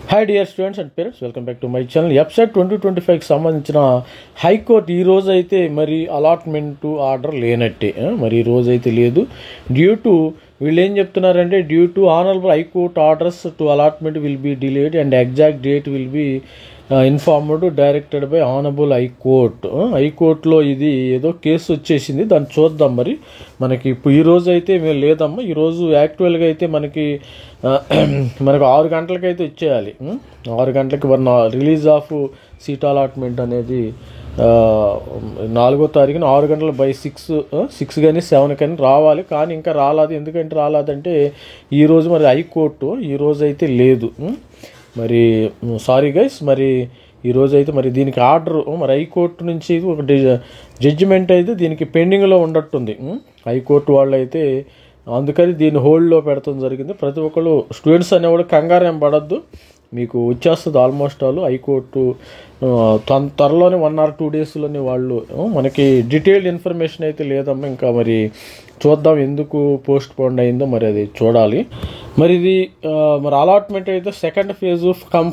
Hi dear students and parents, welcome back to my channel. Website 2025కి సంబంధించిన high court ఈ రోజు అయితే మరి అలాట్మెంట్ ఆర్డర్ లేనట్టే. మరి ఈ రోజు అయితే లేదు. డ్యూ టు వీళ్ళు ఏం చెప్తున్నారంటే due to honourable high court orders to allotment will be delayed and exact date will be informed directed by honourable high court. హైకోర్టులో ఇది ఏదో కేసు వచ్చేసింది, దాన్ని చూద్దాం. మరి మనకి ఇప్పుడు ఈరోజు అయితే మేము లేదమ్మా. ఈరోజు యాక్చువల్గా అయితే మనకు 6 గంటలకైతే ఇచ్చేయాలి. 6 గంటలకి రిలీజ్ ఆఫ్ సీట్ అలాట్మెంట్ అనేది 4వ తారీఖున 6 గంటల బై 6 కానీ 7 కానీ రావాలి. కానీ ఇంకా రాలేదు. ఎందుకంటే రాలేదంటే ఈరోజు మరి హైకోర్టు ఈరోజు అయితే లేదు. మరి సారీ గైస్, మరి ఈరోజు అయితే మరి దీనికి ఆర్డర్ మరి హైకోర్టు నుంచి ఒక జడ్జిమెంట్ అయితే దీనికి పెండింగ్లో ఉండట్టుంది హైకోర్టు వాళ్ళు అయితే. అందుకని దీన్ని హోల్డ్లో పెడతాం జరిగింది. ప్రతి ఒక్కళ్ళు స్టూడెంట్స్ అనేవాళ్ళు కంగారు ఏం పడద్దు, మీకు వచ్చేస్తుంది ఆల్మోస్ట్ ఆల్. హైకోర్టు త్వరలోనే 1 or 2 డేస్లోనే వాళ్ళు మనకి డీటెయిల్డ్ ఇన్ఫర్మేషన్ అయితే లేదమ్మా. ఇంకా మరి చూద్దాం ఎందుకు పోస్ట్ పోన్ అయిందో, మరి అది చూడాలి. మరి ఇది మరి అలాట్మెంట్ అయితే second phase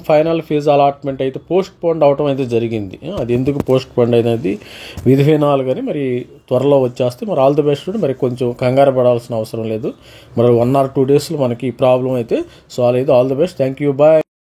final phase allotment అయితే పోస్ట్ పోన్ అవటం అయితే జరిగింది. అది ఎందుకు పోస్ట్ పోన్ అయినది విధివిధానాలు కానీ మరి త్వరలో వచ్చేస్తే మరి ఆల్ ది బెస్ట్. మరి కొంచెం కంగారు పడాల్సిన అవసరం లేదు. మరి 1 or 2 డేస్లో మనకి ఈ ప్రాబ్లం అయితే సాల్వ్ అయితే. All the best. Thank you, bye.